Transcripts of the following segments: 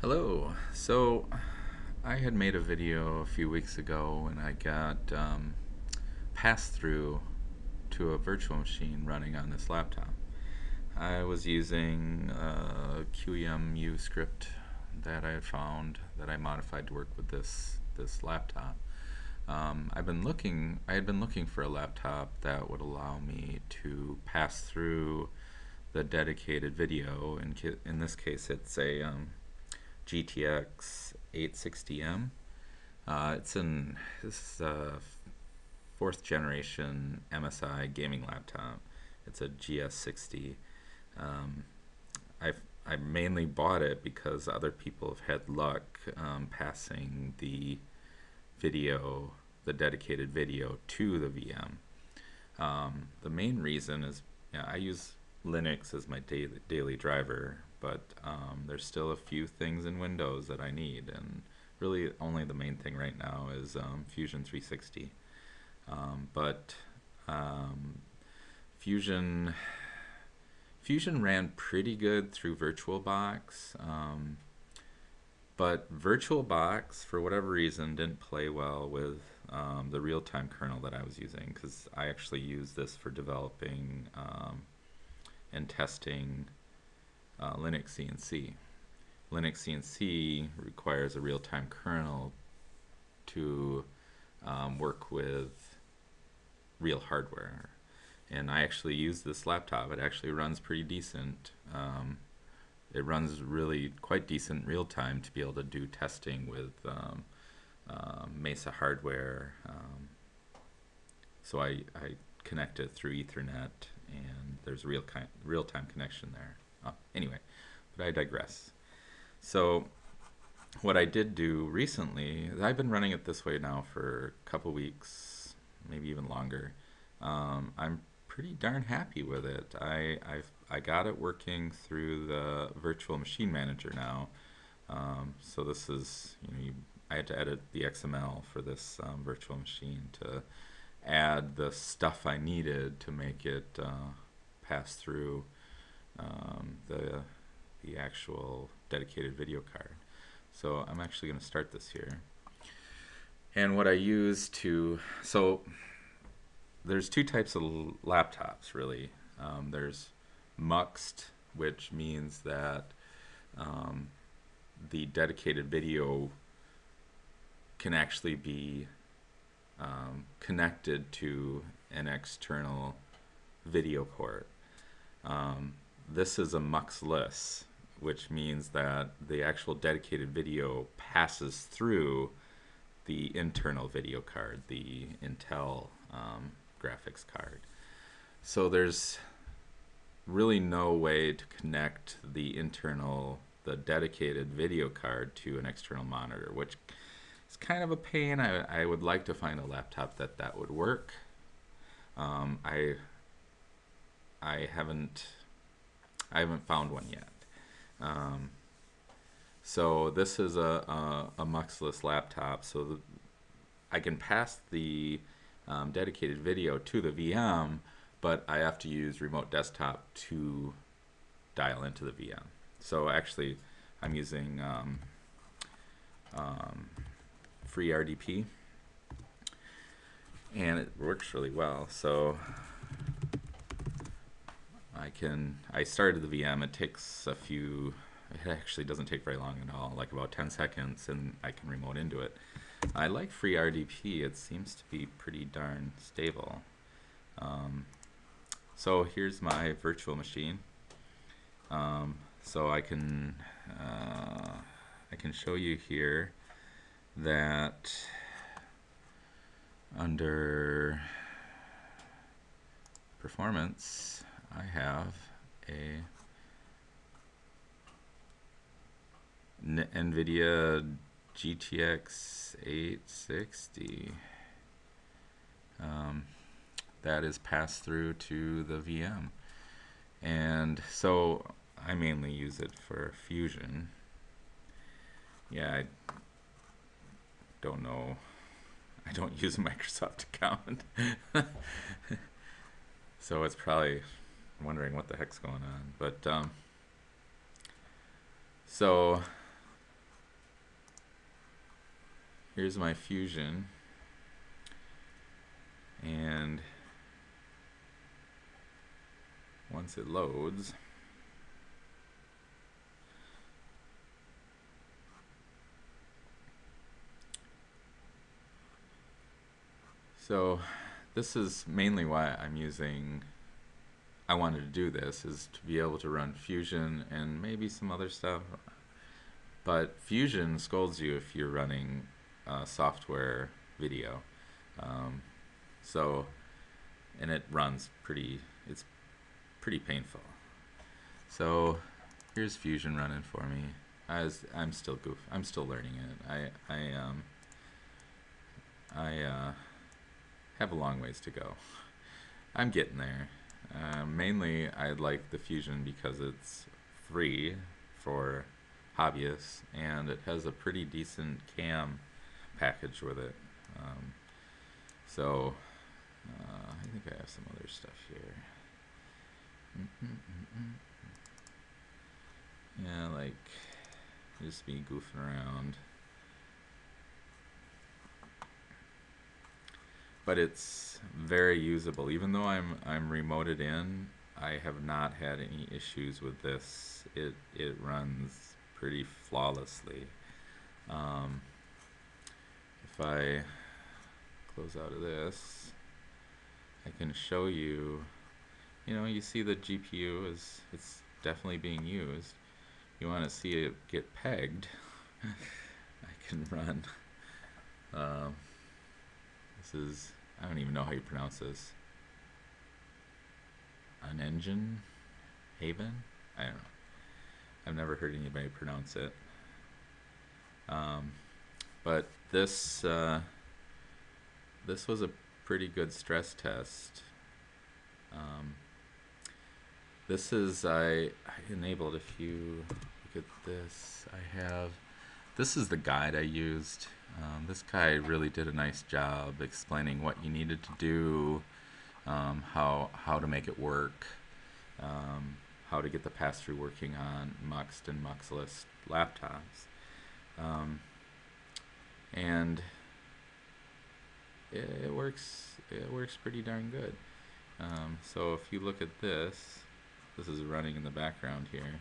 Hello. So I had made a video a few weeks ago and I got passed through to a virtual machine running on this laptop. I was using a QEMU script that I had found that I modified to work with this laptop. I had been looking for a laptop that would allow me to pass through the dedicated video. In this case, it's a GTX 860M. This is a fourth generation MSI gaming laptop. It's a GS60. Um, I mainly bought it because other people have had luck passing the dedicated video to the VM. The main reason is, yeah, I use Linux as my daily driver, but there's still a few things in Windows that I need, and really only the main thing right now is Fusion 360. But um, Fusion Fusion ran pretty good through VirtualBox, but VirtualBox, for whatever reason, didn't play well with the real-time kernel that I was using, because I actually use this for developing and testing Linux CNC. Linux CNC requires a real-time kernel to work with real hardware. And I actually use this laptop. It actually runs pretty decent. It runs really quite decent real time to be able to do testing with Mesa hardware. So I connect it through Ethernet, and there's a real time connection there. Anyway, but I digress. So what I did do recently, I've been running it this way now for a couple weeks, maybe even longer. I'm pretty darn happy with it. I got it working through the virtual machine manager now. So this is, I had to edit the XML for this virtual machine to add the stuff I needed to make it pass through the actual dedicated video card. So I'm actually going to start this here. And what I use to, so there's two types of laptops really. There's muxed, which means that um, the dedicated video can actually be connected to an external video port. This is a muxless, which means that the actual dedicated video passes through the internal video card, the Intel graphics card. So there's really no way to connect the dedicated video card to an external monitor, which is kind of a pain. I would like to find a laptop that would work. I I haven't found one yet. Um, so this is a muxless laptop, so I can pass the dedicated video to the VM, but I have to use remote desktop to dial into the VM. So actually, I'm using um, FreeRDP, and it works really well. So I started the VM. It takes it actually doesn't take very long at all, like about 10 seconds, and I can remote into it. I like FreeRDP. It seems to be pretty darn stable. Um, so here's my virtual machine. So I can show you here that under performance, I have a NVIDIA GTX 860 that is passed through to the VM. And so I mainly use it for Fusion. Yeah, I don't know. I don't use a Microsoft account. So it's probably wondering what the heck's going on. But so here's my Fusion, and once it loads, so this is mainly why I wanted to do this, is to be able to run Fusion and maybe some other stuff. But Fusion scolds you if you're running software video. Um, so, and it runs it's pretty painful. So here's Fusion running for me. I'm still learning it. I have a long ways to go. I'm getting there. Mainly, I like the Fusion because it's free for hobbyists, and it has a pretty decent cam package with it. So, I think I have some other stuff here. Yeah, like just me goofing around. But it's very usable. Even though I'm remoted in, I have not had any issues with this. It runs pretty flawlessly. If I close out of this, I can show you. You see the GPU it's definitely being used. You want to see it get pegged? I can run. This is, I don't even know how you pronounce this. An engine Haven? I don't know. I've never heard anybody pronounce it. But this was a pretty good stress test. This is, I enabled, if you look at this, this is the guide I used. This guy really did a nice job explaining what you needed to do, how to make it work, how to get the pass-through working on Muxt and Muxless laptops. And it works pretty darn good. So if you look at this is running in the background here.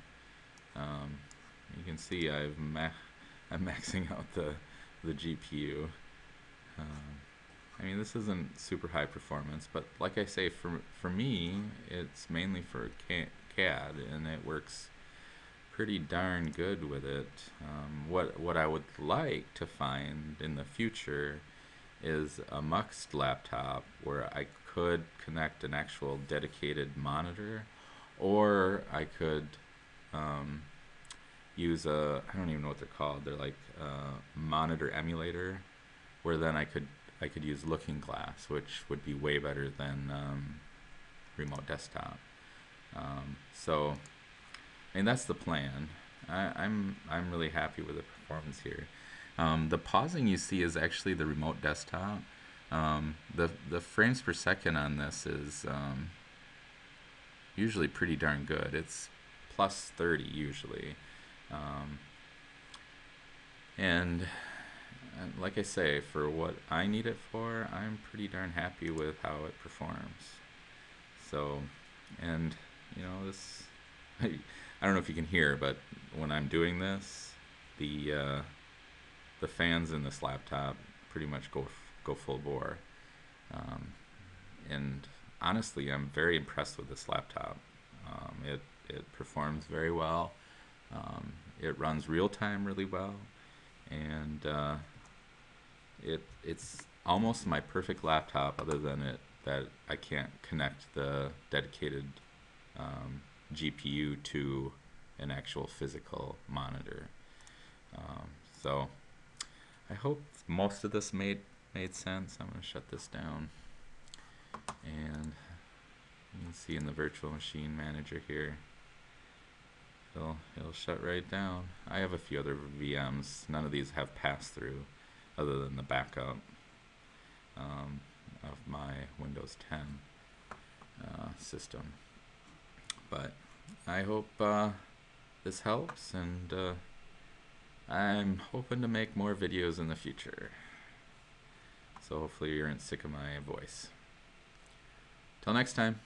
You can see I'm maxing out the GPU. I mean, this isn't super high performance, but like I say, for me, it's mainly for CAD, and it works pretty darn good with it. What I would like to find in the future is a Muxt laptop where I could connect an actual dedicated monitor, or I could use I don't even know what they're called. They're like monitor emulator, where then I could use Looking Glass, which would be way better than remote desktop. So, I mean, that's the plan. I'm really happy with the performance here. The pausing you see is actually the remote desktop. The frames per second on this is usually pretty darn good. It's plus 30 usually. And like I say, for what I need it for, I'm pretty darn happy with how it performs. So, and this, I don't know if you can hear, but when I'm doing this, the fans in this laptop pretty much go full bore. And honestly, I'm very impressed with this laptop. It performs very well. It runs real time really well, and it's almost my perfect laptop, other than that I can't connect the dedicated GPU to an actual physical monitor. So I hope most of this made sense. I'm going to shut this down, and you can see in the virtual machine manager here, it'll shut right down. I have a few other VMs. None of these have pass-through other than the backup of my Windows 10 system. But I hope this helps, and I'm hoping to make more videos in the future. So hopefully you aren't sick of my voice. Till next time.